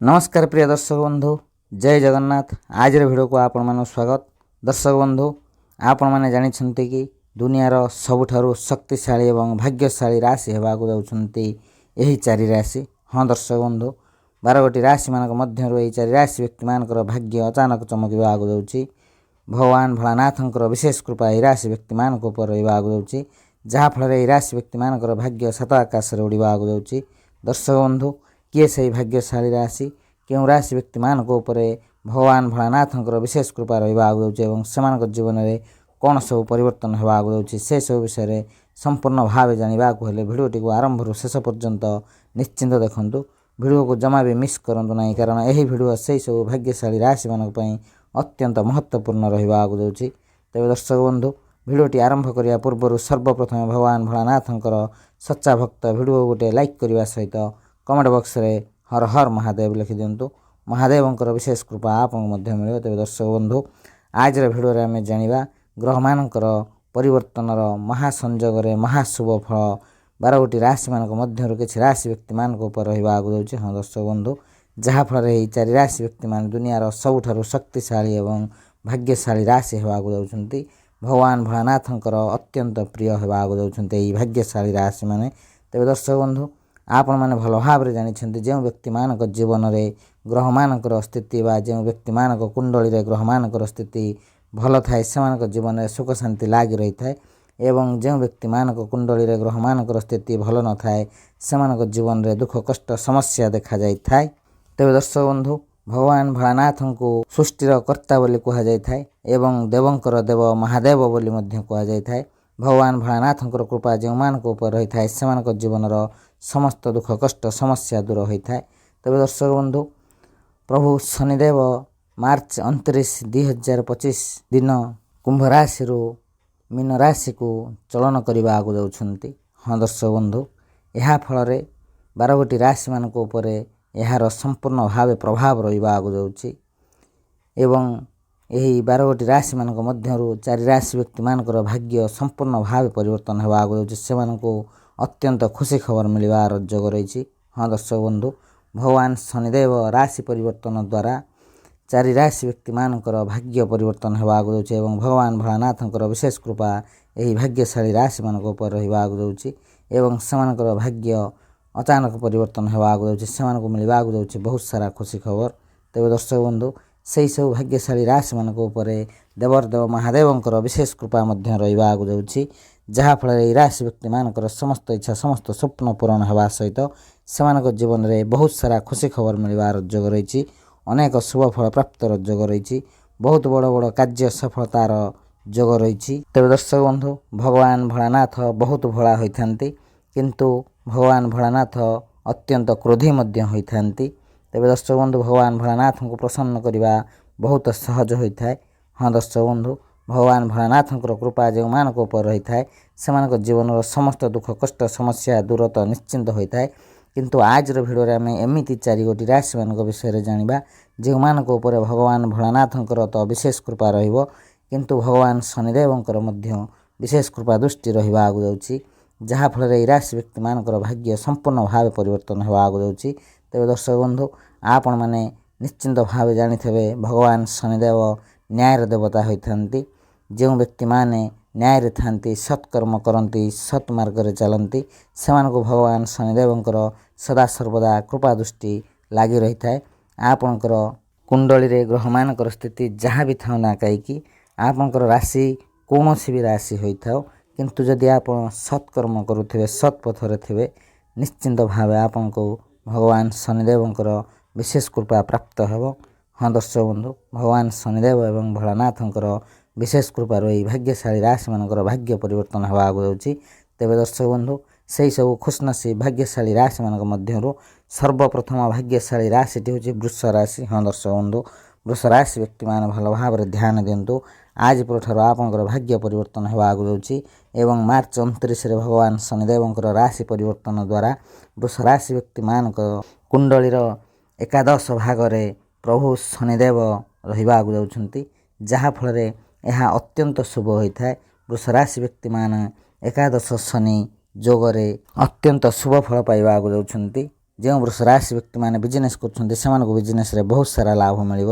नमस्कार प्रिय दर्शक बंधु, जय जगन्नाथ। आज भिडियो को आपण मान स्वागत। दर्शक बंधु, आपण मैंने जानते कि दुनियार सबुठारु शक्तिशाली एवं भाग्यशाली राशि होगाक जाउछन्ति यही चारि राशि। हाँ दर्शक बंधु, 12 गोटी राशि मानक मध्यरु एही चारि राशि व्यक्ति मानकर भाग्य अचानक चमकिबाक जाउछि। भगवान भोलानाथंकर विशेष कृपा एही राशि व्यक्ति मानक उपर रहिबाक जाउछि, जहाँ फल एही राशि व्यक्ति मानकर भाग्य सात आकाश रे उड़िबाक जाउछि। दर्शक बंधु, किए सही भाग्यशाली राशि, क्यों राशि व्यक्ति मान भगवान भोलानाथंकर विशेष कृपा रहिबाक जाउछि एवं सेमानक जीवन में कौन सब परिवर्तन होबाक जाउछि से सब विषय संपूर्ण भाव जानिबाक हेले भिडियोटी को आरंभ शेष पर्यंत निश्चिंत देखंतु। भिडियो को जमा भी मिस करंतु नहीं, कारण यही भिडियो से सब भाग्यशाली राशि मानक पई अत्यंत महत्वपूर्ण रहिबाक जाउछि। तेबे दर्शक बंधु, भिडियोटी आरंभ करिया पूर्व सर्वप्रथम भगवान भोलानाथंकर सच्चा भक्त भिडियो गोटे लाइक करने सहित कमेंट बॉक्स रे हर हर महादेव लिखि दिंतु। महादेवंकर विशेष कृपा आपको मिले। तेज दर्शक बंधु, आज भिडियो रे आमे जानिबा ग्रह मानकर परिवर्तनर महासंजोग महाशुभ फल 12 गोटी राशि मानक मध्यरु किछि राशि व्यक्ति मानक उपर रहिबाक जाउछि। हाँ दर्शक बंधु, जहाँ फल एही चारि राशि व्यक्ति मान दुनियार सबुठारु शक्तिशाली एवं भाग्यशाली राशि होबाक जाउछन्ति। भगवान भोलानाथंकर अत्यंत प्रिय होबाक जाउछन्ति एही भाग्यशाली राशि माने। तेज दर्शक बंधु, आपण मैंने भल भाव जानी जो व्यक्ति मानक जीवन में ग्रह मानकर स्थिति बा जो व्यक्ति मानक कुंडली रे ग्रह मानकर स्थिति भल थाए से जीवन में सुख शांति लगी रही थाए एवं जो व्यक्ति मानक कुंडली रे ग्रह मानकर स्थिति भल न थाए से जीवन में दुख कष्ट समस्या देखा जाए थाए। तेज दर्शक बंधु, भगवान भोलानाथ को सृष्टिर कर्ता बोली कह जाए एवं देवंकर देव महादेव बोली कह जाए। भगवान भोलानाथंकर कृपा जो मान उपर रही थाए से जीवन समस्त दुख कष्ट समस्या दूर होता है। तेज दर्शक बंधु, प्रभु शनिदेव मार्च 29, 2025 दिन कुंभ राशि मीन राशि को चलन करने आगु जाउछन्ति। हाँ दर्शक बंधु, यह फल 12 गोटी राशि मान उपर यार संपूर्ण भाव प्रभाव रहिबा आगु जाउछि एवं यही 12 गोटी राशि मानक मध्यरु चारि राशि व्यक्ति मानकर भाग्य संपूर्ण भाव परिवर्तन होगा आगु जाउछि। सेमानकु अत्यंत खुशी खबर मिलवार जोग रही। हाँ दर्शक बंधु, भगवान शनिदेव राशि परिवर्तन द्वारा चारि राशि व्यक्ति मानकर भाग्य परिवर्तन होगा आगु जाउछि एवं भगवान भोलानाथंकर विशेष कृपा यही भाग्यशाली राशि मानक उपर रहिबा आगु जाउछि एवं सेमानकर भाग्य अचानक परिवर्तन होगा आगु जाउछि। सेमानकु मिलवा आगु जाउछि बहुत सारा खुशी खबर। तेज दर्शक बंधु, से सब भाग्यशाली राशि मानक उपर देवरदेव महादेवंकर विशेष कृपा मध्य रहिबा आगु जाउछि, जहाँ फल राशि व्यक्ति मानकर समस्त इच्छा समस्त स्वप्न पूरण होगा सहित से जीवन में बहुत सारा खुशी खबर मिलवार जोग रही। अनेक शुभ फल प्राप्तर जोग रही। बहुत बड़ बड़ कार्य सफलतार जोग रही। तेज दर्शक बंधु, भगवान भोलानाथ बहुत भोला होइथांती, किंतु भगवान भोलानाथ अत्यंत क्रोधी मध्य होइथांती। तेज दर्शक बंधु, भगवान भोलानाथ को प्रसन्न करने बहुत सहज होता है। हाँ दर्शक बंधु, भगवान भोलानाथंकर कृपा जो मान उपर रही थाए से जीवन समस्त दुख कष्ट समस्या दूर तो निश्चिंत होता है। किंतु आज भिडियो आम एमती चारि गोटी राशि मान विषय जाना जो मान उपर भगवान भोलानाथंकर तो विशेष कृपा रहिबो, किंतु भगवान शनिदेवंकर विशेष कृपा दृष्टि रहिबा आगु जाउछि, जहाँ फल राशि व्यक्ति मानकर भाग्य संपूर्ण भाव परिवर्तन होगा आगु जाउछि। तेज दर्शक बंधु, आपण माने निश्चिंत भाव जानिथेबे भगवान शनिदेव न्यायर देवता होइथांती। जो व्यक्ति माने न्याय रे थांती सत्कर्म करती सत् मार्ग रे चलती से भगवान शनिदेवंकर सदा सर्वदा कृपा दृष्टि लगी रही थाए। आपणकर कुंडली रे ग्रह मानकर स्थिति जहाँ भी था ना कहीं आपणकर राशि कौन भी राशि होता हो, किंतु जदि आप सत्कर्म करुवे सत्पथरे थे निश्चिंत भाव आपन को भगवान शनिदेवंकर विशेष कृपा प्राप्त हो। हाँ दर्शक बंधु, भगवान शनिदेव एवं भोलानाथंकर विशेष कृपार यही भाग्यशाली राशि मानकर भाग्य परिवर्तन होगा आगु जाउछि। तेज दर्शक बंधु, से सब खुशनसीब भाग्यशाली राशि मानक मध्यरु सर्वप्रथम भाग्यशाली राशिटी हूँ वृष राशि। हाँ दर्शक बंधु, वृष राशि व्यक्ति मान भल भाव ध्यान दिंतु। आज पुरठार आपंकर भाग्य परिवर्तन होगा आगु जाउछि एवं मार्च 29 भगवान शनिदेवंकर राशि परिवर्तन द्वारा वृष राशि व्यक्ति मानक कुंडलीर एकादश भाग प्रभु शनिदेव रहिबा आगु जाउछन्ति, जहाँ फल यह अत्यंत शुभ होता है। वृष राशि व्यक्ति मान एकादश शनि जोगरे अत्यंत शुभ फल पाइबा आगु जाउछन्ति, ଯେଉଁ ବୃଷ ରାଶି ବ୍ୟକ୍ତିମାନେ ବିଜନେସ୍ କରୁଛନ୍ତି ସେମାନଙ୍କୁ ବିଜନେସ୍ରେ ବହୁତ ସାରା ଲାଭ ମିଳିବ।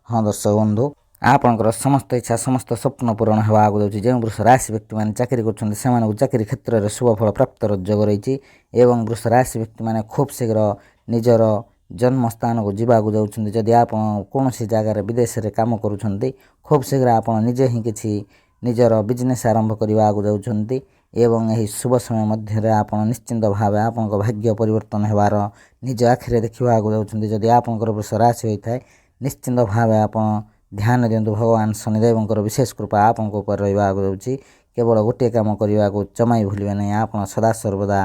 ହଁ ଦର୍ଶକ ବନ୍ଧୁ, ଆପଣଙ୍କର ସମସ୍ତ ଇଚ୍ଛା ସମସ୍ତ ସ୍ୱପ୍ନ ପୂରଣ ହେବା ଆଗକୁ ଯାଉଛି। ଯେଉଁ ବୃଷ ରାଶି ବ୍ୟକ୍ତିମାନେ ଚାକିରି କରୁଛନ୍ତି ସେମାନଙ୍କୁ ଚାକିରି କ୍ଷେତ୍ରରେ ଶୁଭଫଳ ପ୍ରାପ୍ତର ଯୋଗ ରହିଛି ଏବଂ ବୃଷ ରାଶି ବ୍ୟକ୍ତିମାନେ ଖୁବ୍ ଶୀଘ୍ର ନିଜର ଜନ୍ମସ୍ଥାନକୁ ଯିବାକୁ ଯାଉଛନ୍ତି। ଯଦି ଆପଣ କୌଣସି ଜାଗାରେ ବିଦେଶରେ କାମ କରୁଛନ୍ତି ଖୁବ୍ ଶୀଘ୍ର ଆପଣ ନିଜେ ହିଁ କିଛି ନିଜର ବିଜନେସ୍ ଆରମ୍ଭ କରିବାକୁ ଯାଉଛନ୍ତି ଏବଂ ଏହି ଶୁଭ ସମୟ ମଧ୍ୟରେ ଆପଣ ନିଶ୍ଚିନ୍ତ ଭାବେ ଆପଣଙ୍କ ଭାଗ୍ୟ ପରିବର୍ତ୍ତନ ହେବାର ନିଜ ଆଖିରେ ଦେଖିବାକୁ ଯାଉଛନ୍ତି। ଯଦି ଆପଣଙ୍କର ବୃଷ ରାଶି ହୋଇଥାଏ ନିଶ୍ଚିନ୍ତ ଭାବେ ଆପଣ ଧ୍ୟାନ ଦିଅନ୍ତୁ, ଭଗବାନ ଶନିଦେବଙ୍କର ବିଶେଷ କୃପା ଆପଣଙ୍କ ଉପରେ ରହିବାକୁ ଯାଉଛି। କେବଳ ଗୋଟିଏ କାମ କରିବାକୁ ଜମାଇ ଭୁଲିବେ ନାହିଁ, ଆପଣ ସଦାସର୍ବଦା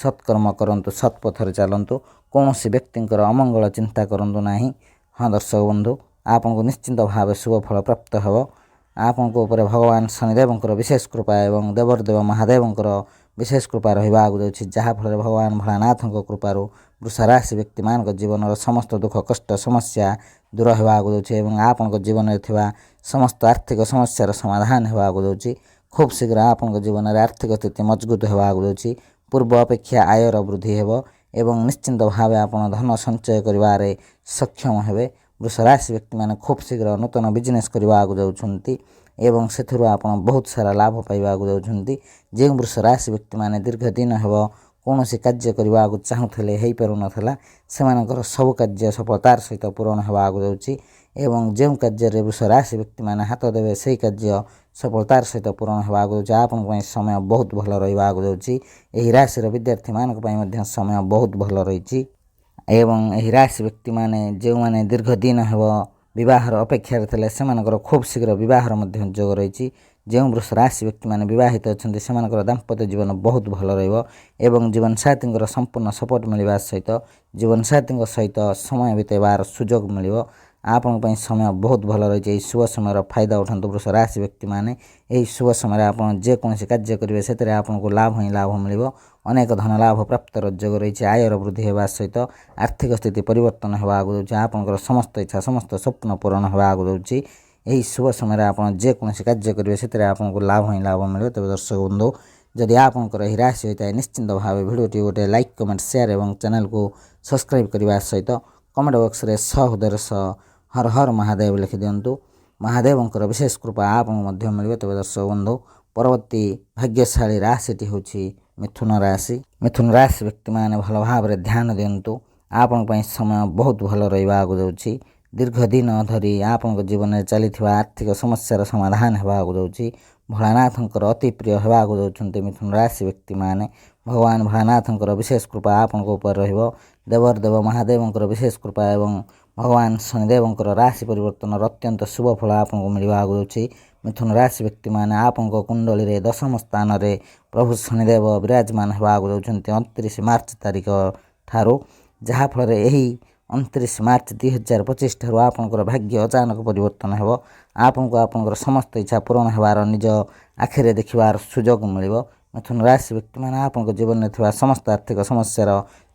ସତ୍କର୍ମ କରନ୍ତୁ, ସତ୍ ପଥରେ ଚାଲନ୍ତୁ, କୌଣସି ବ୍ୟକ୍ତିଙ୍କର ଅମଙ୍ଗଳ ଚିନ୍ତା କରନ୍ତୁ ନାହିଁ। ହଁ ଦର୍ଶକ ବନ୍ଧୁ, ଆପଣଙ୍କୁ ନିଶ୍ଚିନ୍ତ ଭାବେ ଶୁଭ ଫଳ ପ୍ରାପ୍ତ ହେବ। ଆପଣଙ୍କ ଉପରେ ଭଗବାନ ଶନିଦେବଙ୍କର ବିଶେଷ କୃପା ଏବଂ ଦେବଦେବ ମହାଦେବଙ୍କର ବିଶେଷ କୃପା ରହିବାକୁ ଯାଉଛି, ଯାହାଫଳରେ ଭଗବାନ ଭୋଳାନାଥଙ୍କ କୃପାରୁ ବୃଷ ରାଶି ବ୍ୟକ୍ତିମାନଙ୍କ ଜୀବନର ସମସ୍ତ ଦୁଃଖ କଷ୍ଟ ସମସ୍ୟା ଦୂର ହେବାକୁ ଯାଉଛି ଏବଂ ଆପଣଙ୍କ ଜୀବନରେ ଥିବା ସମସ୍ତ ଆର୍ଥିକ ସମସ୍ୟାର ସମାଧାନ ହେବାକୁ ଯାଉଛି। ଖୁବ୍ ଶୀଘ୍ର ଆପଣଙ୍କ ଜୀବନରେ ଆର୍ଥିକ ସ୍ଥିତି ମଜବୁତ ହେବାକୁ ଯାଉଛି। ପୂର୍ବ ଅପେକ୍ଷା ଆୟର ବୃଦ୍ଧି ହେବ ଏବଂ ନିଶ୍ଚିନ୍ତ ଭାବେ ଆପଣ ଧନ ସଞ୍ଚୟ କରିବାରେ ସକ୍ଷମ ହେବେ। ବୃଷ ରାଶି ବ୍ୟକ୍ତିମାନେ ଖୁବ୍ ଶୀଘ୍ର ନୂତନ ବିଜନେସ୍ କରିବାକୁ ଯାଉଛନ୍ତି ଏବଂ ସେଥିରୁ ଆପଣ ବହୁତ ସାରା ଲାଭ ପାଇବାକୁ ଯାଉଛନ୍ତି। ଯେଉଁ ବୃଷ ରାଶି ବ୍ୟକ୍ତିମାନେ ଦୀର୍ଘ ଦିନ ହେବ କୌଣସି କାର୍ଯ୍ୟ କରିବାକୁ ଚାହୁଁଥିଲେ ହୋଇପାରୁନଥିଲା ସେମାନଙ୍କର ସବୁ କାର୍ଯ୍ୟ ସଫଳତାର ସହିତ ପୂରଣ ହେବାକୁ ଯାଉଛି ଏବଂ ଯେଉଁ କାର୍ଯ୍ୟରେ ବୃଷ ରାଶି ବ୍ୟକ୍ତିମାନେ ହାତ ଦେବେ ସେହି କାର୍ଯ୍ୟ ସଫଳତାର ସହିତ ପୂରଣ ହେବାକୁ ଯାଉଛି। ଆପଣଙ୍କ ପାଇଁ ସମୟ ବହୁତ ଭଲ ରହିବାକୁ ଯାଉଛି। ଏହି ରାଶିର ବିଦ୍ୟାର୍ଥୀମାନଙ୍କ ପାଇଁ ମଧ୍ୟ ସମୟ ବହୁତ ଭଲ ରହିଛି ଏବଂ ଏହି ରାଶି ବ୍ୟକ୍ତିମାନେ ଯେଉଁମାନେ ଦୀର୍ଘ ଦିନ ହେବ ବିବାହର ଅପେକ୍ଷାରେ ଥିଲେ ସେମାନଙ୍କର ଖୁବ୍ ଶୀଘ୍ର ବିବାହର ମଧ୍ୟ ଯୋଗ ରହିଛି। ଯେଉଁ ବୃଷ ରାଶି ବ୍ୟକ୍ତିମାନେ ବିବାହିତ ଅଛନ୍ତି ସେମାନଙ୍କର ଦାମ୍ପତ୍ୟ ଜୀବନ ବହୁତ ଭଲ ରହିବ ଏବଂ ଜୀବନସାଥୀଙ୍କର ସମ୍ପୂର୍ଣ୍ଣ ସପୋର୍ଟ ମିଳିବା ସହିତ ଜୀବନସାଥୀଙ୍କ ସହିତ ସମୟ ବିତାଇବାର ସୁଯୋଗ ମିଳିବ। ଆପଣଙ୍କ ପାଇଁ ସମୟ ବହୁତ ଭଲ ରହିଛି। ଏହି ଶୁଭ ସମୟର ଫାଇଦା ଉଠାନ୍ତୁ ବୃଷ ରାଶି ବ୍ୟକ୍ତିମାନେ। ଏହି ଶୁଭ ସମୟରେ ଆପଣ ଯେକୌଣସି କାର୍ଯ୍ୟ କରିବେ ସେଥିରେ ଆପଣଙ୍କୁ ଲାଭ ହିଁ ଲାଭ ମିଳିବ। ଅନେକ ଧନ ଲାଭ ପ୍ରାପ୍ତର ଯୋଗ ରହିଛି। ଆୟର ବୃଦ୍ଧି ହେବା ସହିତ ଆର୍ଥିକ ସ୍ଥିତି ପରିବର୍ତ୍ତନ ହେବାକୁ ଯାଉଛି। ଆପଣଙ୍କର ସମସ୍ତ ଇଚ୍ଛା ସମସ୍ତ ସ୍ୱପ୍ନ ପୂରଣ ହେବାକୁ ଯାଉଛି। ଏହି ଶୁଭ ସମୟରେ ଆପଣ ଯେକୌଣସି କାର୍ଯ୍ୟ କରିବେ ସେଥିରେ ଆପଣଙ୍କୁ ଲାଭ ହିଁ ଲାଭ ମିଳିବ। ତେବେ ଦର୍ଶକ ବନ୍ଧୁ, ଯଦି ଆପଣଙ୍କର ଏହି ରାଶି ହୋଇଥାଏ ନିଶ୍ଚିନ୍ତ ଭାବେ ଭିଡ଼ିଓଟି ଗୋଟେ ଲାଇକ୍ କମେଣ୍ଟ ସେୟାର ଏବଂ ଚ୍ୟାନେଲକୁ ସବସ୍କ୍ରାଇବ୍ କରିବା ସହିତ କମେଣ୍ଟ ବକ୍ସରେ ହୃଦୟର ସହ ହର ହର ମହାଦେବ ଲେଖିଦିଅନ୍ତୁ। ମହାଦେବଙ୍କର ବିଶେଷ କୃପା ଆପଣଙ୍କୁ ମଧ୍ୟ ମିଳିବ। ତେବେ ଦର୍ଶକ ବନ୍ଧୁ, ପରବର୍ତ୍ତୀ ଭାଗ୍ୟଶାଳୀ ରାଶିଟି ହେଉଛି ମିଥୁନ ରାଶି। ମିଥୁନ ରାଶି ବ୍ୟକ୍ତିମାନେ ଭଲ ଭାବରେ ଧ୍ୟାନ ଦିଅନ୍ତୁ। ଆପଣଙ୍କ ପାଇଁ ସମୟ ବହୁତ ଭଲ ରହିବାକୁ ଯାଉଛି। ଦୀର୍ଘ ଦିନ ଧରି ଆପଣଙ୍କ ଜୀବନରେ ଚାଲିଥିବା ଆର୍ଥିକ ସମସ୍ୟାର ସମାଧାନ ହେବାକୁ ଯାଉଛି। ଭୋଳାନାଥଙ୍କର ଅତି ପ୍ରିୟ ହେବାକୁ ଯାଉଛନ୍ତି ମିଥୁନ ରାଶି ବ୍ୟକ୍ତିମାନେ। ଭଗବାନ ଭୋଳାନାଥଙ୍କର ବିଶେଷ କୃପା ଆପଣଙ୍କ ଉପରେ ରହିବ। ଦେବଦେବ ମହାଦେବଙ୍କର ବିଶେଷ କୃପା ଏବଂ ଭଗବାନ ଶନିଦେବଙ୍କର ରାଶି ପରିବର୍ତ୍ତନର ଅତ୍ୟନ୍ତ ଶୁଭ ଫଳ ଆପଣଙ୍କୁ ମିଳିବାକୁ ଯାଉଛି। ମିଥୁନ ରାଶି ବ୍ୟକ୍ତିମାନେ ଆପଣଙ୍କ କୁଣ୍ଡଳୀରେ ଦଶମ ସ୍ଥାନରେ ପ୍ରଭୁ ଶନିଦେବ ବିରାଜମାନ ହେବାକୁ ଯାଉଛନ୍ତି 29 ମାର୍ଚ୍ଚ ତାରିଖ ଠାରୁ, ଯାହାଫଳରେ ଏହି 29 ମାର୍ଚ୍ଚ 2025 ଠାରୁ ଆପଣଙ୍କର ଭାଗ୍ୟ ଅଚାନକ ପରିବର୍ତ୍ତନ ହେବ। ଆପଣଙ୍କୁ ଆପଣଙ୍କର ସମସ୍ତ ଇଚ୍ଛା ପୂରଣ ହେବାର ନିଜ ଆଖିରେ ଦେଖିବାର ସୁଯୋଗ ମିଳିବ। ମିଥୁନ ରାଶି ବ୍ୟକ୍ତିମାନେ ଆପଣଙ୍କ ଜୀବନରେ ଥିବା ସମସ୍ତ ଆର୍ଥିକ ସମସ୍ୟାର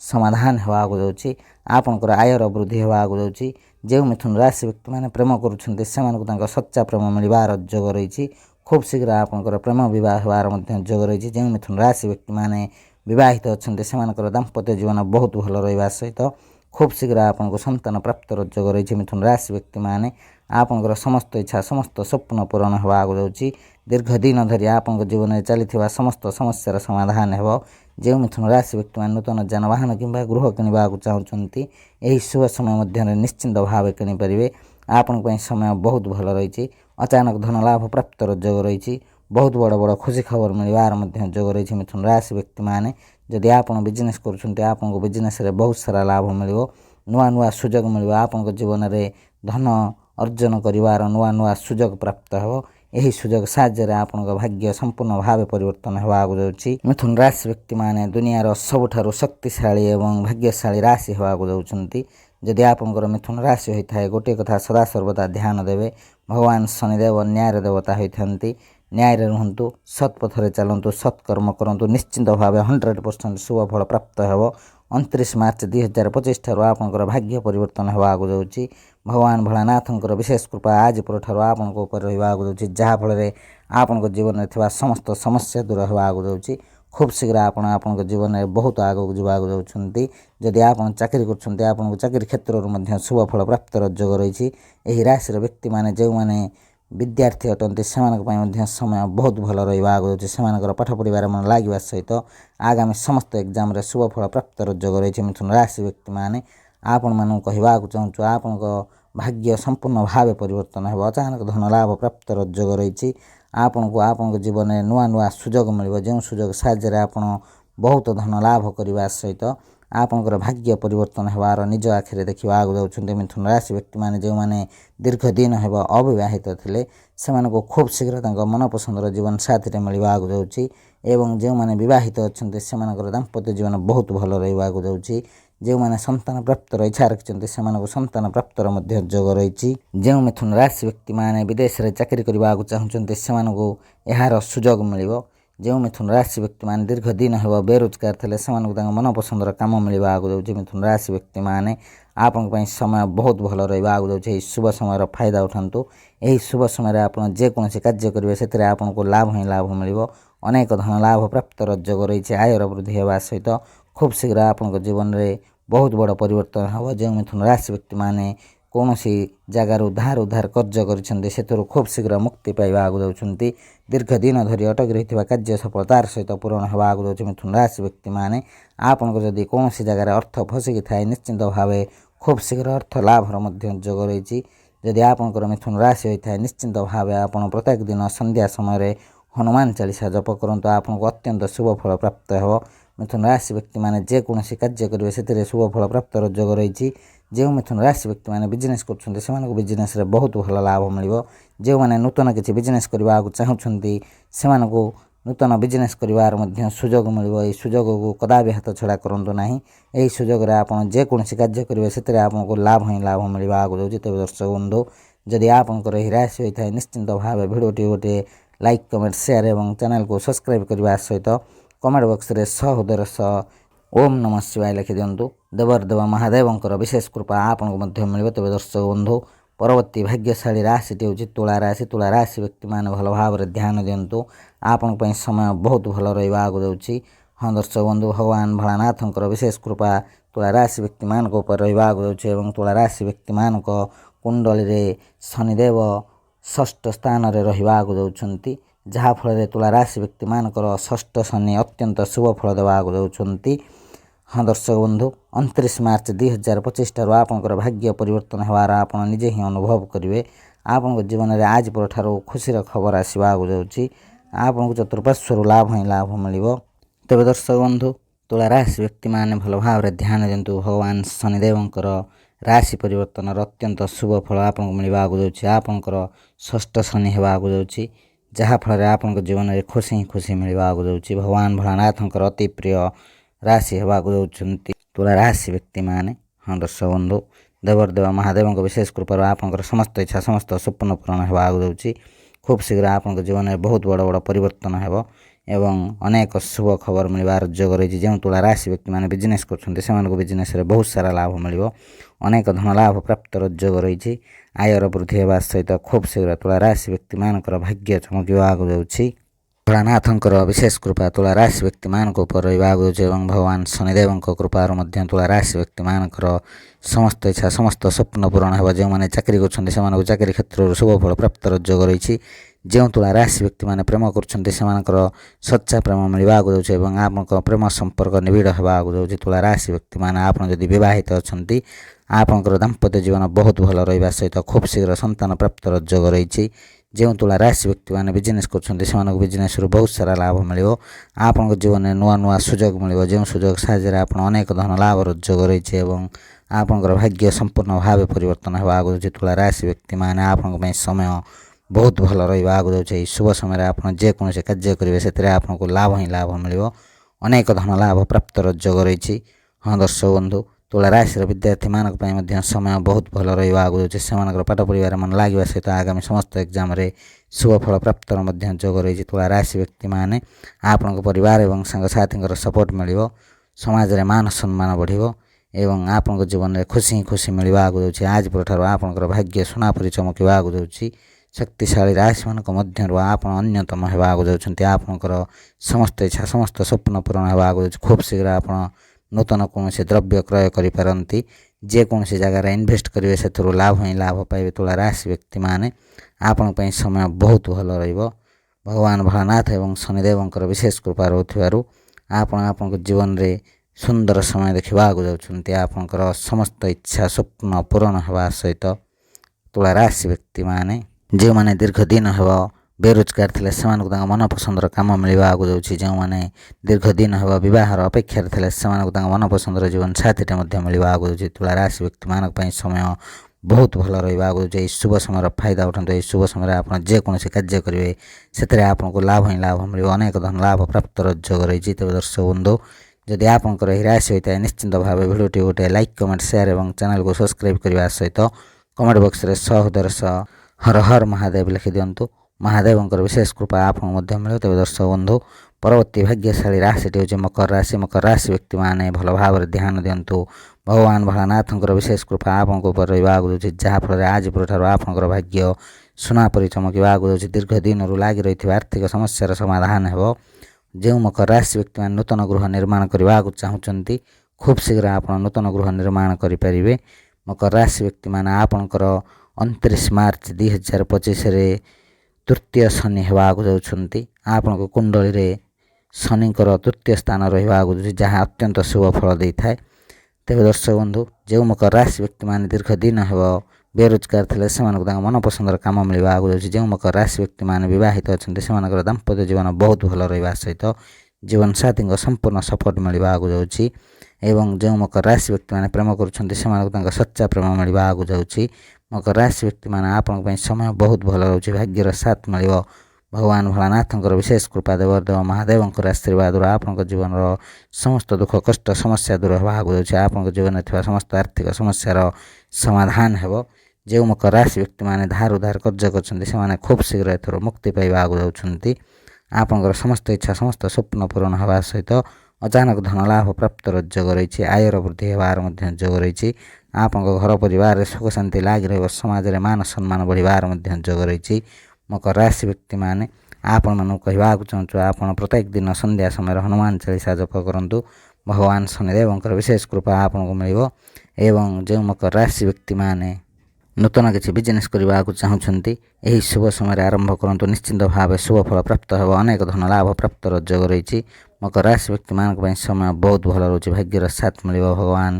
ସମାଧାନ ହେବାକୁ ଯାଉଛି। ଆପଣଙ୍କର ଆୟର ବୃଦ୍ଧି ହେବାକୁ ଯାଉଛି। ଯେଉଁ ମିଥୁନ ରାଶି ବ୍ୟକ୍ତିମାନେ ପ୍ରେମ କରୁଛନ୍ତି ସେମାନଙ୍କୁ ତାଙ୍କ ସଚ୍ଚା ପ୍ରେମ ମିଳିବାର ଯୋଗ ରହିଛି। ଖୁବ୍ ଶୀଘ୍ର ଆପଣଙ୍କର ପ୍ରେମ ବିବାହ ହେବାର ମଧ୍ୟ ଯୋଗ ରହିଛି। ଯେଉଁ ମିଥୁନ ରାଶି ବ୍ୟକ୍ତିମାନେ ବିବାହିତ ଅଛନ୍ତି ସେମାନଙ୍କର ଦାମ୍ପତ୍ୟ ଜୀବନ ବହୁତ ଭଲ ରହିବା ସହିତ ଖୁବ୍ ଶୀଘ୍ର ଆପଣଙ୍କୁ ସନ୍ତାନ ପ୍ରାପ୍ତର ଯୋଗ ରହିଛି। ମିଥୁନ ରାଶି ବ୍ୟକ୍ତିମାନେ ଆପଣଙ୍କର ସମସ୍ତ ଇଚ୍ଛା ସମସ୍ତ ସ୍ୱପ୍ନ ପୂରଣ ହେବାକୁ ଯାଉଛି। ଦୀର୍ଘ ଦିନ ଧରି ଆପଣଙ୍କ ଜୀବନରେ ଚାଲିଥିବା ସମସ୍ତ ସମସ୍ୟାର ସମାଧାନ ହେବ। ଯେଉଁ ମିଥୁନ ରାଶି ବ୍ୟକ୍ତିମାନେ ନୂତନ ଯାନବାହନ କିମ୍ବା ଗୃହ କିଣିବାକୁ ଚାହୁଁଛନ୍ତି ଏହି ଶୁଭ ସମୟ ମଧ୍ୟରେ ନିଶ୍ଚିନ୍ତ ଭାବେ କିଣିପାରିବେ। ଆପଣଙ୍କ ପାଇଁ ସମୟ ବହୁତ ଭଲ ରହିଛି। ଅଚାନକ ଧନ ଲାଭ ପ୍ରାପ୍ତର ଯୋଗ ରହିଛି। ବହୁତ ବଡ଼ ବଡ଼ ଖୁସି ଖବର ମିଳିବାର ମଧ୍ୟ ଯୋଗ ରହିଛି। ମିଥୁନ ରାଶି ବ୍ୟକ୍ତିମାନେ ଯଦି ଆପଣ ବିଜନେସ୍ କରୁଛନ୍ତି ଆପଣଙ୍କୁ ବିଜନେସ୍ରେ ବହୁତ ସାରା ଲାଭ ମିଳିବ। ନୂଆ ନୂଆ ସୁଯୋଗ ମିଳିବ। ଆପଣଙ୍କ ଜୀବନରେ ଧନ ଅର୍ଜନ କରିବାର ନୂଆ ନୂଆ ସୁଯୋଗ ପ୍ରାପ୍ତ ହେବ। ଏହି ସୁଯୋଗ ସାହାଯ୍ୟରେ ଆପଣଙ୍କ ଭାଗ୍ୟ ସମ୍ପୂର୍ଣ୍ଣ ଭାବେ ପରିବର୍ତ୍ତନ ହେବାକୁ ଯାଉଛି। ମିଥୁନ ରାଶି ବ୍ୟକ୍ତିମାନେ ଦୁନିଆର ସବୁଠାରୁ ଶକ୍ତିଶାଳୀ ଏବଂ ଭାଗ୍ୟଶାଳୀ ରାଶି ହେବାକୁ ଯାଉଛନ୍ତି। ଯଦି ଆପଣଙ୍କର ମିଥୁନ ରାଶି ହୋଇଥାଏ ଗୋଟିଏ କଥା ସଦାସର୍ବଦା ଧ୍ୟାନ ଦେବେ, ଭଗବାନ ଶନିଦେବ ନ୍ୟାୟର ଦେବତା ହୋଇଥାନ୍ତି। ନ୍ୟାୟରେ ରୁହନ୍ତୁ, ସତ୍ ପଥରେ ଚାଲନ୍ତୁ, ସତ୍କର୍ମ କରନ୍ତୁ, ନିଶ୍ଚିନ୍ତ ଭାବେ 100% ଶୁଭ ଫଳ ପ୍ରାପ୍ତ ହେବ। 29 ମାର୍ଚ୍ଚ 2025 ଠାରୁ ଆପଣଙ୍କର ଭାଗ୍ୟ ପରିବର୍ତ୍ତନ ହେବାକୁ ଯାଉଛି। ଭଗବାନ ଭୋଳାନାଥଙ୍କର ବିଶେଷ କୃପା ଆଜି ପରଠାରୁ ଆପଣଙ୍କ ଉପରେ ରହିବାକୁ ଯାଉଛି, ଯାହାଫଳରେ ଆପଣଙ୍କ ଜୀବନରେ ଥିବା ସମସ୍ତ ସମସ୍ୟା ଦୂର ହେବାକୁ ଯାଉଛି। खूब शीघ्र आपण जीवन में बहुत आगक जावाक जाउछन्ति। जदि आपण चाकरी करछन्ति आपनको चाकरी क्षेत्र में शुभ फल प्राप्तर जोग रही। यही राशि व्यक्ति माने जो माने विद्यार्थी अटंती से समय बहुत भल रहा आगे जाऊँगी पाठ पढ़ार मन लगे सहित आगामी समस्त एग्जाम रे शुभ फल प्राप्तर जोग रही। मिथुन राशि व्यक्ति माने आपण मानू कहवाक चाहूँ आपण भाग्य संपूर्ण भाव परिवर्तन हो अचानक धन लाभ प्राप्तर जोग रही। आपण को आपण जीवन में नुआ नुआ सुजोग मिल जो सुजोग साहाय्य आपण बहुत धन लाभ करने सहित आपणकर भाग्य परिवर्तन होवार निज आखिरे देखा आगे जाऊँच। मिथुन राशि व्यक्ति माने जो माने दीर्घ दिन हेब अविवाहित थे से खूब शीघ्र मनपसंदर जीवन साथी मिल आगे जाऊँगी एवं जो माने विवाहित अच्छा से दाम्पत्य जीवन बहुत भल रहा जाऊँगी। जो माने संतान प्राप्तर इच्छा रखिंट से संतान प्राप्तर जोग रही। जो मिथुन राशि व्यक्ति माने विदेश में चाकरी करने को चाहते से यार सुजोग मिल। जो मिथुन राशि व्यक्ति माने दीर्घ दिन हेब बेरोजगार थे से मनपसंदर काम मिल आगे जाऊँगी। मिथुन राशि व्यक्ति माने आपण समय बहुत भल रहा आगे जाऊँगी। शुभ समय फायदा उठातु। यही शुभ समय आप जेकोसी कार्य करेंगे से आपको लाभ ही लाभ मिल अनेक धन लाभ प्राप्तर जोग रही। आयर वृद्धि होगा सहित खूब शीघ्र आपण जीवन में बहुत बड़ परिवर्तन हो। जो मिथुन राशि व्यक्ति माने कौन सी जगार उधार उधार कर्ज कर खूब शीघ्र मुक्ति पाइबा आगे जाऊँगी। दीर्घ दिन धरी अटक रही कार्य सफलतार सहित पूरण होगा आगे जाऊँगी। मिथुन राशि व्यक्ति माने आपको जदि कौन सी जगार अर्थ फसिकी थाए निश्चिंत भाव खूब शीघ्र अर्थ लाभर जोग रही। जदि आपंकर मिथुन राशि होता है निश्चिंत भाव आप प्रत्येक दिन संध्या समय हनुमान चालीसा जप करूँ आपको अत्यंत शुभ फल प्राप्त हो। मिथुन राशि व्यक्ति माने जेकोसी कार्य करेंगे से शुभ फल प्राप्तर जोग रही। जो मिथुन राशि व्यक्ति माने बिजनेस कर बिजनेस बहुत भल लाभ मिल। जो माने नूतन किसी बिजनेस करने को चाहते से नूतन बिजनेस कर सुजोग मिल। यही सुजोग को कदापि हाथ छड़ा करूँ ना। यही सुजोग आप जेकोसी कार्य करेंगे से आपको लाभ ही लाभ मिल आगे जाऊँगी। तेज दर्शक बंधु जदि आपंकर यही राशि होता है निश्चिंत भाव भिडियोटी गोटे लाइक कमेंट शेयर और चैनल को सब्सक्राइब करने सहित कमेंट बॉक्स रे सहोदर ओम नमः शिवाय लिखि दिंतु। देवर्देव महादेवंकर विशेष कृपा आपको मिल। तेज दर्शक बंधु परवर्ती भाग्यशाली राशिटी हूँ तुला राशि। तुला राशि व्यक्ति माने भल भाव में ध्यान दिंतु। आपण समय बहुत भल रहा आगे जाऊँगी। हाँ दर्शक बंधु भगवान भोलानाथंकर विशेष कृपा तुला राशि व्यक्ति मान रहा आगे जाऊँगी। तुला राशि व्यक्ति मान कुंडली रे शनिदेव षष्ठ स्थान में रहा आगे जाऊँगी। जहाँफल तुला राशि व्यक्ति मानकर षष्ठ शनि अत्यंत शुभ फल देवा आगे जाऊँगी। हाँ दर्शक बंधु 29 मार्च 2025 ठार आपंकर भाग्य परिवर्तन होवार आप निजे ही अनुभव करेंगे। आपण जीवन में आज पर खुशी खबर आसवा आगे जाऊँगी। आपको चतुर्पार्श्वर लाभ ही लाभ मिल। तेज दर्शक बंधु तुला राशि व्यक्ति माने भल भाव में ध्यान दिंतु। भगवान शनिदेवंकर राशि परिवर्तन अत्यंत शुभ फल आपको मिल आगे जाऊँगी। आपंकर षष्ठ शनि होगा आगे जाऊँगी जहाँफल आप जीवन में खुशी ही खुशी मिल आगे जाऊँगी। भगवान भोलानाथंकर अति प्रिय राशि होगा आगे जाऊँगी तुला राशि व्यक्ति माने। हाँ दर्शक बंधु देवर्देव महादेव विशेष कृपा आपंकर समस्त इच्छा समस्त स्वप्न पूरण होगा आगे जाऊँगी। खूब शीघ्र आपंक जीवन में बहुत बड़ बड़ परिवर्तन हो एवं अनेक शुभ खबर मिलबार जोग रही। जो तुला राशि व्यक्ति माने बिजनेस कर बिजनेस बहुत सारा लाभ मिल अनेक धन लाभ प्राप्तर जोग रही। आयर वृद्धि होगा सहित खूब शीघ्र तुला राशि व्यक्ति मानकर भाग्य चमक आगे जाऊँगी। भोलानाथंकर विशेष कृपा तुला राशि व्यक्ति मान रहा आगे जाऊँगी। भगवान शनिदेव कृपार तुला राशि व्यक्ति मानकर समस्त इच्छा समस्त स्वप्न पूरण हो। जो मैंने चाकरी कर चाकरी क्षेत्र शुभ फल प्राप्तर जोग रही। जो तुला राशि व्यक्ति माने प्रेम कर सच्चा प्रेम मिल आगे जाऊँगी। आप प्रेम संपर्क निबिड़ होगा आगे जाऊँगी। तुला राशि व्यक्ति माने आप विवाहित अच्छा आपंकर दाम्पत्य जीवन बहुत भल रहा सहित खूब शीघ्र संतान प्राप्तर जोग रही। जो तुला राशि व्यक्ति माने बिजनेस कर बिजनेस बहुत सारा लाभ मिल। आपण जीवन में नुआ नुआ सुजोग मिल जो सुजोग साहाय्य आप अनेक धन लाभर जोग रही। आपंकर भाग्य संपूर्ण भाव परिवर्तन होगा आगे जाऊँगी। तुला राशि व्यक्ति माने आपण समय बहुत भल रहा आगे जाऊँगी। शुभ समय आप जेकोसी कार्य करेंगे से आपको लाभ ही लाभ मिल अनेक धन लाभ प्राप्तर जोग रही। हाँ दर्शक बंधु तुला राशि विद्यार्थी मानक समय बहुत भल रहा आगे जाऊँगी। से पाठ पढ़ार मन लगे सहित आगामी समस्त एग्जाम शुभ फल प्राप्तर जोग रही। तुला राशि व्यक्ति माने आपण परिवार और सांगसाथी सपोर्ट मिल समाज में मान सम्मान बढ़ एवं आपण जीवन में खुशी खुशी मिल आगे जाऊँगी। आज पर आपंकर भाग्य सुनापरी चमक आगे जाऊँगी। ଶକ୍ତିଶାଳୀ ରାଶିମାନଙ୍କ ମଧ୍ୟରୁ ଆପଣ ଅନ୍ୟତମ ହେବାକୁ ଯାଉଛନ୍ତି। ଆପଣଙ୍କର ସମସ୍ତ ଇଚ୍ଛା ସମସ୍ତ ସ୍ୱପ୍ନ ପୂରଣ ହେବାକୁ ଯାଉଛି। ଖୁବ୍ ଶୀଘ୍ର ଆପଣ ନୂତନ କୌଣସି ଦ୍ରବ୍ୟ କ୍ରୟ କରିପାରନ୍ତି। ଯେକୌଣସି ଜାଗାରେ ଇନଭେଷ୍ଟ କରିବେ ସେଥିରୁ ଲାଭ ହିଁ ଲାଭ ପାଇବେ। ତୁଳା ରାଶି ବ୍ୟକ୍ତିମାନେ ଆପଣଙ୍କ ପାଇଁ ସମୟ ବହୁତ ଭଲ ରହିବ। ଭଗବାନ ଭୋଳାନାଥ ଏବଂ ଶନିଦେବଙ୍କର ବିଶେଷ କୃପା ରହୁଥିବାରୁ ଆପଣ ଆପଣଙ୍କ ଜୀବନରେ ସୁନ୍ଦର ସମୟ ଦେଖିବାକୁ ଯାଉଛନ୍ତି। ଆପଣଙ୍କର ସମସ୍ତ ଇଚ୍ଛା ସ୍ୱପ୍ନ ପୂରଣ ହେବା ସହିତ ତୁଳା ରାଶି ବ୍ୟକ୍ତିମାନେ ଯେଉଁମାନେ ଦୀର୍ଘ ଦିନ ହେବ ବେରୋଜଗାର ଥିଲେ ସେମାନଙ୍କୁ ତାଙ୍କ ମନପସନ୍ଦର କାମ ମିଳିବାକୁ ଯାଉଛି। ଯେଉଁମାନେ ଦୀର୍ଘ ଦିନ ହେବ ବିବାହର ଅପେକ୍ଷାରେ ଥିଲେ ସେମାନଙ୍କୁ ତାଙ୍କ ମନପସନ୍ଦର ଜୀବନସାଥୀଟେ ମଧ୍ୟ ମିଳିବାକୁ ଯାଉଛି। ତୁଳା ରାଶି ବ୍ୟକ୍ତିମାନଙ୍କ ପାଇଁ ସମୟ ବହୁତ ଭଲ ରହିବାକୁ ଯାଉଛି। ଏହି ଶୁଭ ସମୟର ଫାଇଦା ଉଠାନ୍ତୁ। ଏହି ଶୁଭ ସମୟରେ ଆପଣ ଯେକୌଣସି କାର୍ଯ୍ୟ କରିବେ ସେଥିରେ ଆପଣଙ୍କୁ ଲାଭ ହିଁ ଲାଭ ମିଳିବ। ଅନେକ ଧନ ଲାଭ ପ୍ରାପ୍ତର ଯୋଗ ରହିଛି। ତେବେ ଦର୍ଶକ ବନ୍ଧୁ, ଯଦି ଆପଣଙ୍କର ଏହି ରାଶି ହୋଇଥାଏ ନିଶ୍ଚିନ୍ତ ଭାବେ ଭିଡ଼ିଓଟି ଗୋଟେ ଲାଇକ୍ କମେଣ୍ଟ ସେୟାର ଏବଂ ଚ୍ୟାନେଲକୁ ସବସ୍କ୍ରାଇବ୍ କରିବା ସହିତ କମେଣ୍ଟ ବକ୍ସରେ ହୃଦୟର ସହ ହର ହର ମହାଦେବ ଲେଖିଦିଅନ୍ତୁ। ମହାଦେବଙ୍କର ବିଶେଷ କୃପା ଆପଣଙ୍କୁ ମଧ୍ୟ ମିଳିବ। ତେବେ ଦର୍ଶକ ବନ୍ଧୁ, ପରବର୍ତ୍ତୀ ଭାଗ୍ୟଶାଳୀ ରାଶିଟି ହେଉଛି ମକର ରାଶି। ମକର ରାଶି ବ୍ୟକ୍ତିମାନେ ଭଲ ଭାବରେ ଧ୍ୟାନ ଦିଅନ୍ତୁ। ଭଗବାନ ଭୋଳାନାଥଙ୍କର ବିଶେଷ କୃପା ଆପଣଙ୍କ ଉପରେ ରହିବାକୁ ଯାଉଛି, ଯାହାଫଳରେ ଆଜି ପରଠାରୁ ଆପଣଙ୍କର ଭାଗ୍ୟ ସୁନା ପରି ଚମକିବାକୁ ଯାଉଛି। ଦୀର୍ଘ ଦିନରୁ ଲାଗି ରହିଥିବା ଆର୍ଥିକ ସମସ୍ୟାର ସମାଧାନ ହେବ। ଯେଉଁ ମକର ରାଶି ବ୍ୟକ୍ତିମାନେ ନୂତନ ଗୃହ ନିର୍ମାଣ କରିବାକୁ ଚାହୁଁଛନ୍ତି ଖୁବ୍ ଶୀଘ୍ର ଆପଣ ନୂତନ ଗୃହ ନିର୍ମାଣ କରିପାରିବେ। ମକର ରାଶି ବ୍ୟକ୍ତିମାନେ ଆପଣଙ୍କର 29 ମାର୍ଚ୍ଚ 2025ରେ ତୃତୀୟ ଶନି ହେବାକୁ ଯାଉଛନ୍ତି। ଆପଣଙ୍କ କୁଣ୍ଡଳୀରେ ଶନିଙ୍କର ତୃତୀୟ ସ୍ଥାନ ରହିବାକୁ ଯାଉଛି, ଯାହା ଅତ୍ୟନ୍ତ ଶୁଭ ଫଳ ଦେଇଥାଏ। ତେବେ ଦର୍ଶକ ବନ୍ଧୁ, ଯେଉଁ ମକର ରାଶି ବ୍ୟକ୍ତିମାନେ ଦୀର୍ଘ ଦିନ ହେବ ବେରୋଜଗାର ଥିଲେ ସେମାନଙ୍କୁ ତାଙ୍କ ମନପସନ୍ଦର କାମ ମିଳିବାକୁ ଯାଉଛି। ଯେଉଁ ମକର ରାଶି ବ୍ୟକ୍ତିମାନେ ବିବାହିତ ଅଛନ୍ତି ସେମାନଙ୍କର ଦାମ୍ପତ୍ୟ ଜୀବନ ବହୁତ ଭଲ ରହିବା ସହିତ ଜୀବନସାଥୀଙ୍କ ସମ୍ପୂର୍ଣ୍ଣ ସପୋର୍ଟ ମିଳିବାକୁ ଯାଉଛି। ଏବଂ ଯେଉଁ ମକର ରାଶି ବ୍ୟକ୍ତିମାନେ ପ୍ରେମ କରୁଛନ୍ତି ସେମାନଙ୍କୁ ତାଙ୍କ ସଚ୍ଚା ପ୍ରେମ ମିଳିବାକୁ ଯାଉଛି। ମକର ରାଶି ବ୍ୟକ୍ତିମାନେ ଆପଣଙ୍କ ପାଇଁ ସମୟ ବହୁତ ଭଲ ରହୁଛି। ଭାଗ୍ୟର ସାଥ ମିଳିବ। ଭଗବାନ ଭୋଳାନାଥଙ୍କର ବିଶେଷ କୃପା ଦେବଦେବ ମହାଦେବଙ୍କର ଆଶୀର୍ବାଦରୁ ଆପଣଙ୍କ ଜୀବନର ସମସ୍ତ ଦୁଃଖ କଷ୍ଟ ସମସ୍ୟା ଦୂର ହେବାକୁ ଯାଉଛି। ଆପଣଙ୍କ ଜୀବନରେ ଥିବା ସମସ୍ତ ଆର୍ଥିକ ସମସ୍ୟାର ସମାଧାନ ହେବ। ଯେଉଁ ମକର ରାଶି ବ୍ୟକ୍ତିମାନେ ଧାର ଉଧାର କାର୍ଯ୍ୟ କରୁଛନ୍ତି ସେମାନେ ଖୁବ୍ ଶୀଘ୍ର ଏଥର ମୁକ୍ତି ପାଇବାକୁ ଯାଉଛନ୍ତି। ଆପଣଙ୍କର ସମସ୍ତ ଇଚ୍ଛା ସମସ୍ତ ସ୍ୱପ୍ନ ପୂରଣ ହେବା ସହିତ ଅଚାନକ ଧନ ଲାଭ ପ୍ରାପ୍ତର ଯୋଗ ରହିଛି। ଆୟର ବୃଦ୍ଧି ହେବାର ମଧ୍ୟ ଯୋଗ ରହିଛି। ଆପଣଙ୍କ ଘର ପରିବାରରେ ସୁଖ ଶାନ୍ତି ଲାଗି ରହିବ। ସମାଜରେ ମାନ ସମ୍ମାନ ବଢ଼ିବାର ମଧ୍ୟ ଯୋଗ ରହିଛି। ମକର ରାଶି ବ୍ୟକ୍ତିମାନେ ଆପଣମାନଙ୍କୁ କହିବାକୁ ଚାହୁଁଛୁ, ଆପଣ ପ୍ରତ୍ୟେକ ଦିନ ସନ୍ଧ୍ୟା ସମୟରେ ହନୁମାନ ଚାଳିଶା ଜପ କରନ୍ତୁ। ଭଗବାନ ଶନିଦେବଙ୍କର ବିଶେଷ କୃପା ଆପଣଙ୍କୁ ମିଳିବ। ଏବଂ ଯେଉଁ ମକର ରାଶି ବ୍ୟକ୍ତିମାନେ ନୂତନ କିଛି ବିଜନେସ୍ କରିବାକୁ ଚାହୁଁଛନ୍ତି ଏହି ଶୁଭ ସମୟରେ ଆରମ୍ଭ କରନ୍ତୁ। ନିଶ୍ଚିନ୍ତ ଭାବେ ଶୁଭ ଫଳ ପ୍ରାପ୍ତ ହେବ। ଅନେକ ଧନ ଲାଭ ପ୍ରାପ୍ତର ଯୋଗ ରହିଛି। ମକର ରାଶି ବ୍ୟକ୍ତିମାନଙ୍କ ପାଇଁ ସମୟ ବହୁତ ଭଲ ରହୁଛି। ଭାଗ୍ୟର ସାଥ ମିଳିବ। ଭଗବାନ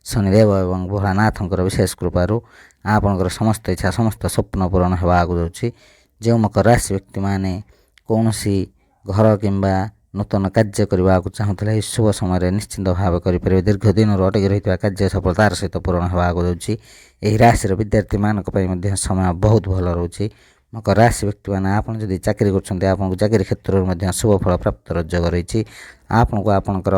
ଶନିଦେବ ଏବଂ ଭୋଳାନାଥଙ୍କର ବିଶେଷ କୃପାରୁ ଆପଣଙ୍କର ସମସ୍ତ ଇଚ୍ଛା ସମସ୍ତ ସ୍ୱପ୍ନ ପୂରଣ ହେବାକୁ ଯାଉଛି। ଯେଉଁ ମକର ରାଶି ବ୍ୟକ୍ତିମାନେ କୌଣସି ଘର କିମ୍ବା ନୂତନ କାର୍ଯ୍ୟ କରିବାକୁ ଚାହୁଁଥିଲେ ଏହି ଶୁଭ ସମୟରେ ନିଶ୍ଚିନ୍ତ ଭାବେ କରିପାରିବେ। ଦୀର୍ଘ ଦିନରୁ ଅଟକି ରହିଥିବା କାର୍ଯ୍ୟ ସଫଳତାର ସହିତ ପୂରଣ ହେବାକୁ ଯାଉଛି। ଏହି ରାଶିର ବିଦ୍ୟାର୍ଥୀମାନଙ୍କ ପାଇଁ ମଧ୍ୟ ସମୟ ବହୁତ ଭଲ ରହୁଛି। ମକର ରାଶି ବ୍ୟକ୍ତିମାନେ ଆପଣ ଯଦି ଚାକିରି କରୁଛନ୍ତି ଆପଣଙ୍କୁ ଚାକିରି କ୍ଷେତ୍ରରୁ ମଧ୍ୟ ଶୁଭ ଫଳ ପ୍ରାପ୍ତର ଯୋଗ ରହିଛି। ଆପଣଙ୍କୁ ଆପଣଙ୍କର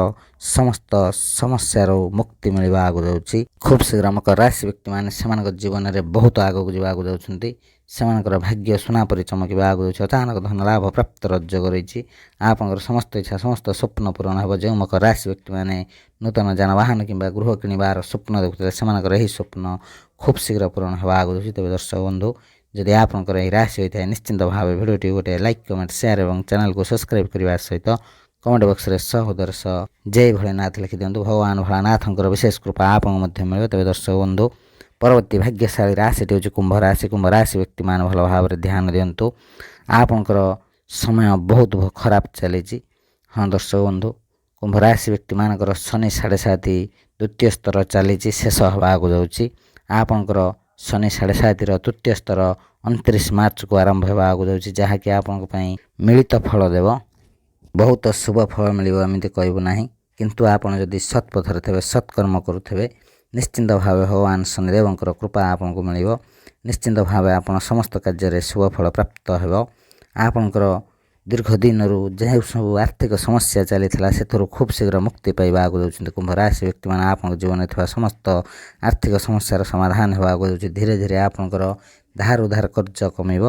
ସମସ୍ତ ସମସ୍ୟାରୁ ମୁକ୍ତି ମିଳିବାକୁ ଯାଉଛି। ଖୁବ୍ ଶୀଘ୍ର ମକର ରାଶି ବ୍ୟକ୍ତିମାନେ ସେମାନଙ୍କ ଜୀବନରେ ବହୁତ ଆଗକୁ ଯିବାକୁ ଯାଉଛନ୍ତି। ସେମାନଙ୍କର ଭାଗ୍ୟ ସୁନା ପରି ଚମକିବାକୁ ଯାଉଛି। ଅଚାନକ ଧନ ଲାଭ ପ୍ରାପ୍ତର ଯୋଗ ରହିଛି। ଆପଣଙ୍କର ସମସ୍ତ ଇଚ୍ଛା ସମସ୍ତ ସ୍ୱପ୍ନ ପୂରଣ ହେବ। ଯେଉଁ ମକର ରାଶି ବ୍ୟକ୍ତିମାନେ ନୂତନ ଯାନବାହନ କିମ୍ବା ଗୃହ କିଣିବାର ସ୍ୱପ୍ନ ଦେଖୁଥିଲେ ସେମାନଙ୍କର ଏହି ସ୍ୱପ୍ନ ଖୁବ୍ ଶୀଘ୍ର ପୂରଣ ହେବାକୁ ଯାଉଛି। ତେବେ ଦର୍ଶକ ବନ୍ଧୁ, ଯଦି ଆପଣଙ୍କର ଏହି ରାଶି ହୋଇଥାଏ ନିଶ୍ଚିନ୍ତ ଭାବେ ଭିଡ଼ିଓଟି ଗୋଟେ ଲାଇକ୍ କମେଣ୍ଟ ସେୟାର ଏବଂ ଚ୍ୟାନେଲକୁ ସବସ୍କ୍ରାଇବ୍ କରିବା ସହିତ କମେଣ୍ଟ ବକ୍ସରେ ହୃଦୟର ସହ ଜୟ ଭୋଳାନାଥ ଲେଖିଦିଅନ୍ତୁ। ଭଗବାନ ଭୋଳାନାଥଙ୍କର ବିଶେଷ କୃପା ଆପଣଙ୍କୁ ମଧ୍ୟ ମିଳିବ। ତେବେ ଦର୍ଶକ ବନ୍ଧୁ, ପରବର୍ତ୍ତୀ ଭାଗ୍ୟଶାଳୀ ରାଶିଟି ହେଉଛି କୁମ୍ଭ ରାଶି। କୁମ୍ଭ ରାଶି ବ୍ୟକ୍ତିମାନେ ଭଲ ଭାବରେ ଧ୍ୟାନ ଦିଅନ୍ତୁ। ଆପଣଙ୍କର ସମୟ ବହୁତ ଖରାପ ଚାଲିଛି। ହଁ ଦର୍ଶକ ବନ୍ଧୁ, କୁମ୍ଭ ରାଶି ବ୍ୟକ୍ତିମାନଙ୍କର ଶନି 7.5 ଦ୍ୱିତୀୟ ସ୍ତର ଚାଲିଛି, ଶେଷ ହେବାକୁ ଯାଉଛି। ଆପଣଙ୍କର ଶନି 7.5ର ତୃତୀୟ ସ୍ତର 29 ମାର୍ଚ୍ଚକୁ ଆରମ୍ଭ ହେବାକୁ ଯାଉଛି, ଯାହାକି ଆପଣଙ୍କ ପାଇଁ ମିଳିତ ଫଳ ଦେବ। ବହୁତ ଶୁଭ ଫଳ ମିଳିବ ଏମିତି କହିବୁ ନାହିଁ, କିନ୍ତୁ ଆପଣ ଯଦି ସତ୍ ପଥରେ ଥିବେ ସତ୍କର୍ମ କରୁଥିବେ ନିଶ୍ଚିନ୍ତ ଭାବେ ଭଗବାନ ଶନିଦେବଙ୍କର କୃପା ଆପଣଙ୍କୁ ମିଳିବ। ନିଶ୍ଚିନ୍ତ ଭାବେ ଆପଣ ସମସ୍ତ କାର୍ଯ୍ୟରେ ଶୁଭ ଫଳ ପ୍ରାପ୍ତ ହେବ। ଆପଣଙ୍କର ଦୀର୍ଘ ଦିନରୁ ଯେଉଁ ସବୁ ଆର୍ଥିକ ସମସ୍ୟା ଚାଲିଥିଲା ସେଥିରୁ ଖୁବ୍ ଶୀଘ୍ର ମୁକ୍ତି ପାଇବାକୁ ଯାଉଛନ୍ତି। କୁମ୍ଭ ରାଶି ବ୍ୟକ୍ତିମାନେ ଆପଣଙ୍କ ଜୀବନରେ ଥିବା ସମସ୍ତ ଆର୍ଥିକ ସମସ୍ୟାର ସମାଧାନ ହେବାକୁ ଯାଉଛି। ଧୀରେ ଧୀରେ ଆପଣଙ୍କର ଧାର ଉଧାର କାର୍ଯ୍ୟ କମିବ।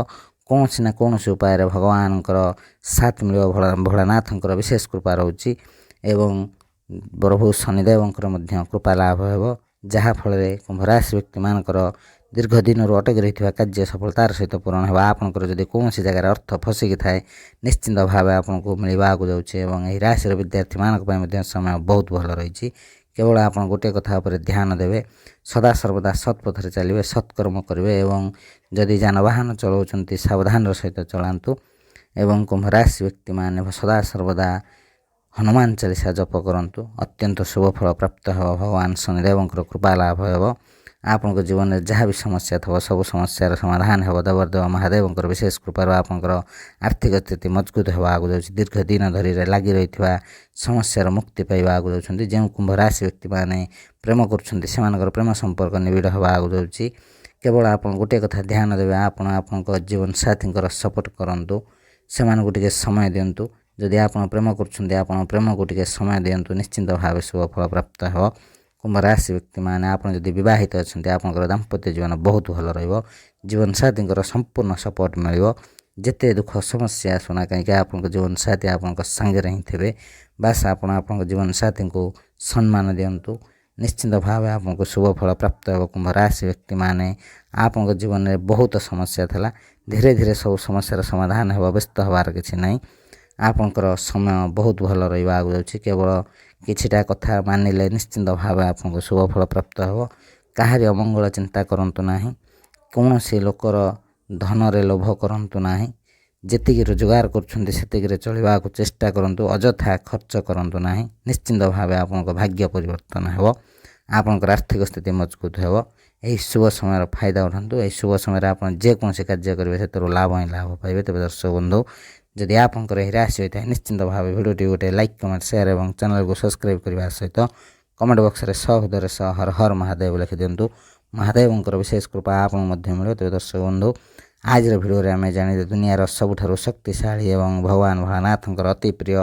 କୌଣସି ନା କୌଣସି ଉପାୟରେ ଭଗବାନଙ୍କର ସାଥ ମିଳିବ। ଭୋଳାନାଥଙ୍କର ବିଶେଷ କୃପା ରହୁଛି ଏବଂ ପ୍ରଭୁ ଶନିଦେବଙ୍କର ମଧ୍ୟ କୃପା ଲାଭ ହେବ। ଯାହାଫଳରେ କୁମ୍ଭ ରାଶି ବ୍ୟକ୍ତିମାନଙ୍କର ଦୀର୍ଘ ଦିନରୁ ଅଟକି ରହିଥିବା କାର୍ଯ୍ୟ ସଫଳତାର ସହିତ ପୂରଣ ହେବା। ଆପଣଙ୍କର ଯଦି କୌଣସି ଜାଗାରେ ଅର୍ଥ ଫସିକି ଥାଏ ନିଶ୍ଚିନ୍ତ ଭାବେ ଆପଣଙ୍କୁ ମିଳିବାକୁ ଯାଉଛି ଏବଂ ଏହି ରାଶିର ବିଦ୍ୟାର୍ଥୀମାନଙ୍କ ପାଇଁ ମଧ୍ୟ ସମୟ ବହୁତ ଭଲ ରହିଛି। କେବଳ ଆପଣ ଗୋଟିଏ କଥା ଉପରେ ଧ୍ୟାନ ଦେବେ, ସଦାସର୍ବଦା ସତ୍ ପଥରେ ଚାଲିବେ, ସତ୍କର୍ମ କରିବେ ଏବଂ ଯଦି ଯାନବାହନ ଚଳାଉଛନ୍ତି ସାବଧାନର ସହିତ ଚଳାନ୍ତୁ ଏବଂ କୁମ୍ଭ ରାଶି ବ୍ୟକ୍ତିମାନେ ସଦାସର୍ବଦା ହନୁମାନ ଚାଳିଶା ଜପ କରନ୍ତୁ। ଅତ୍ୟନ୍ତ ଶୁଭ ଫଳ ପ୍ରାପ୍ତ ହେବ। ଭଗବାନ ଶନିଦେବଙ୍କର କୃପା ଲାଭ ହେବ। ଆପଣଙ୍କ ଜୀବନରେ ଯାହା ବି ସମସ୍ୟା ଥିବ ସବୁ ସମସ୍ୟାର ସମାଧାନ ହେବ। ଦେବଦେବ ମହାଦେବଙ୍କର ବିଶେଷ କୃପାରୁ ଆପଣଙ୍କର ଆର୍ଥିକ ସ୍ଥିତି ମଜବୁତ ହେବାକୁ ଯାଉଛି। ଦୀର୍ଘ ଦିନ ଧରି ଲାଗି ରହିଥିବା ସମସ୍ୟାର ମୁକ୍ତି ପାଇବାକୁ ଯାଉଛନ୍ତି। ଯେଉଁ କୁମ୍ଭ ରାଶି ବ୍ୟକ୍ତିମାନେ ପ୍ରେମ କରୁଛନ୍ତି ସେମାନଙ୍କର ପ୍ରେମ ସମ୍ପର୍କ ନିବିଡ଼ ହେବାକୁ ଯାଉଛି। କେବଳ ଆପଣ ଗୋଟିଏ କଥା ଧ୍ୟାନ ଦେବେ, ଆପଣ ଆପଣଙ୍କ ଜୀବନସାଥୀଙ୍କର ସପୋର୍ଟ କରନ୍ତୁ, ସେମାନଙ୍କୁ ଟିକେ ସମୟ ଦିଅନ୍ତୁ। ଯଦି ଆପଣ ପ୍ରେମ କରୁଛନ୍ତି ଆପଣ ପ୍ରେମକୁ ଟିକେ ସମୟ ଦିଅନ୍ତୁ, ନିଶ୍ଚିନ୍ତ ଭାବେ ଶୁଭ ଫଳ ପ୍ରାପ୍ତ ହେବ। କୁମ୍ଭ ରାଶି ବ୍ୟକ୍ତିମାନେ ଆପଣ ଯଦି ବିବାହିତ ଅଛନ୍ତି ଆପଣଙ୍କର ଦାମ୍ପତ୍ୟ ଜୀବନ ବହୁତ ଭଲ ରହିବ। ଜୀବନସାଥୀଙ୍କର ସମ୍ପୂର୍ଣ୍ଣ ସପୋର୍ଟ ମିଳିବ। ଯେତେ ଦୁଃଖ ସମସ୍ୟା ଆସୁନା କାହିଁକି ଆପଣଙ୍କ ଜୀବନସାଥୀ ଆପଣଙ୍କ ସାଙ୍ଗରେ ହିଁ ଥିବେ। ବାସ୍ ଆପଣ ଆପଣଙ୍କ ଜୀବନସାଥୀଙ୍କୁ ସମ୍ମାନ ଦିଅନ୍ତୁ, ନିଶ୍ଚିନ୍ତ ଭାବେ ଆପଣଙ୍କୁ ଶୁଭ ଫଳ ପ୍ରାପ୍ତ ହେବ। କୁମ୍ଭ ରାଶି ବ୍ୟକ୍ତିମାନେ ଆପଣଙ୍କ ଜୀବନରେ ବହୁତ ସମସ୍ୟା ଥିଲା, ଧୀରେ ଧୀରେ ସବୁ ସମସ୍ୟାର ସମାଧାନ ହେବ, ବ୍ୟସ୍ତ ହେବାର କିଛି ନାହିଁ। ଆପଣଙ୍କର ସମୟ ବହୁତ ଭଲ ରହିବାକୁ ଯାଉଛି। କେବଳ କିଛିଟା କଥା ମାନିଲେ ନିଶ୍ଚିନ୍ତ ଭାବେ ଆପଣଙ୍କୁ ଶୁଭ ଫଳ ପ୍ରାପ୍ତ ହେବ। କାହାରି ଅମଙ୍ଗଳ ଚିନ୍ତା କରନ୍ତୁ ନାହିଁ, କୌଣସି ଲୋକର ଧନରେ ଲୋଭ କରନ୍ତୁ ନାହିଁ। ଯେତିକି ରୋଜଗାର କରୁଛନ୍ତି ସେତିକିରେ ଚଳିବାକୁ ଚେଷ୍ଟା କରନ୍ତୁ, ଅଯଥା ଖର୍ଚ୍ଚ କରନ୍ତୁ ନାହିଁ। ନିଶ୍ଚିନ୍ତ ଭାବେ ଆପଣଙ୍କ ଭାଗ୍ୟ ପରିବର୍ତ୍ତନ ହେବ, ଆପଣଙ୍କର ଆର୍ଥିକ ସ୍ଥିତି ମଜବୁତ ହେବ। ଏହି ଶୁଭ ସମୟର ଫାଇଦା ଉଠାନ୍ତୁ। ଏହି ଶୁଭ ସମୟରେ ଆପଣ ଯେକୌଣସି କାର୍ଯ୍ୟ କରିବେ ସେଥିରୁ ଲାଭ ହିଁ ଲାଭ ପାଇବେ। ତେବେ ଦର୍ଶକ ବନ୍ଧୁ, ଯଦି ଆପଣଙ୍କର ଏହି ରାଶି ହୋଇଥାଏ ନିଶ୍ଚିନ୍ତ ଭାବେ ଭିଡ଼ିଓଟି ଗୋଟେ ଲାଇକ୍, କମେଣ୍ଟ, ସେୟାର ଏବଂ ଚ୍ୟାନେଲକୁ ସବସ୍କ୍ରାଇବ୍ କରିବା ସହିତ କମେଣ୍ଟ ବକ୍ସରେ ହୃଦୟରେ ହର ହର ମହାଦେବ ଲେଖିଦିଅନ୍ତୁ। ମହାଦେବଙ୍କର ବିଶେଷ କୃପା ଆପଣଙ୍କୁ ମଧ୍ୟ ମିଳିବ। ତେବେ ଦର୍ଶକ ବନ୍ଧୁ, ଆଜିର ଭିଡ଼ିଓରେ ଆମେ ଜାଣିଲେ ଦୁନିଆର ସବୁଠାରୁ ଶକ୍ତିଶାଳୀ ଏବଂ ଭଗବାନ ଭୋଳାନାଥଙ୍କର ଅତି ପ୍ରିୟ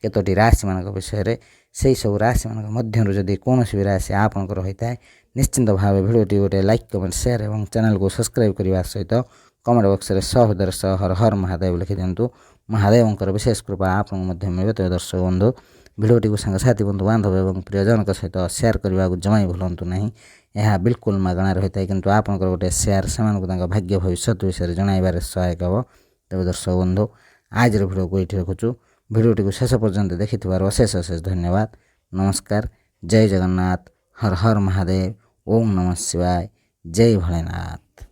କେତୋଟି ରାଶିମାନଙ୍କ ବିଷୟରେ। ସେହି ସବୁ ରାଶିମାନଙ୍କ ମଧ୍ୟରୁ ଯଦି କୌଣସି ବି ରାଶି ଆପଣଙ୍କର ହୋଇଥାଏ ନିଶ୍ଚିନ୍ତ ଭାବେ ଭିଡ଼ିଓଟି ଗୋଟେ ଲାଇକ୍, କମେଣ୍ଟ, ସେୟାର ଏବଂ ଚ୍ୟାନେଲକୁ ସବସ୍କ୍ରାଇବ୍ କରିବା ସହିତ କମେଣ୍ଟ ବକ୍ସରେ ହୃଦୟରେ ହର ହର ମହାଦେବ ଲେଖିଦିଅନ୍ତୁ। ମହାଦେବଙ୍କର ବିଶେଷ କୃପା ଆପଣଙ୍କୁ ମଧ୍ୟ ମିଳିବ। ତେବେ ଦର୍ଶକ ବନ୍ଧୁ, ଭିଡ଼ିଓଟିକୁ ସାଙ୍ଗସାଥି, ବନ୍ଧୁ ବାନ୍ଧବ ଏବଂ ପ୍ରିୟଜନଙ୍କ ସହିତ ସେୟାର କରିବାକୁ ଜମା ଭୁଲନ୍ତୁ ନାହିଁ। ଏହା ବିଲକୁଲ ମାଗଣାରେ ହୋଇଥାଏ, କିନ୍ତୁ ଆପଣଙ୍କର ଗୋଟେ ସେୟାର ସେମାନଙ୍କୁ ତାଙ୍କ ଭାଗ୍ୟ ଭବିଷ୍ୟତ ବିଷୟରେ ଜଣାଇବାରେ ସହାୟକ ହେବ। ତେବେ ଦର୍ଶକ ବନ୍ଧୁ, ଆଜିର ଭିଡ଼ିଓକୁ ଏଇଠି ରଖୁଛୁ। ଭିଡ଼ିଓଟିକୁ ଶେଷ ପର୍ଯ୍ୟନ୍ତ ଦେଖିଥିବାରୁ ଅଶେଷ ଅଶେଷ ଧନ୍ୟବାଦ। ନମସ୍କାର, ଜୟ ଜଗନ୍ନାଥ, ହର ହର ମହାଦେବ, ଓମ୍ ନମଃ ଶିବାୟ, ଜୟ ଭୋଲେନାଥ।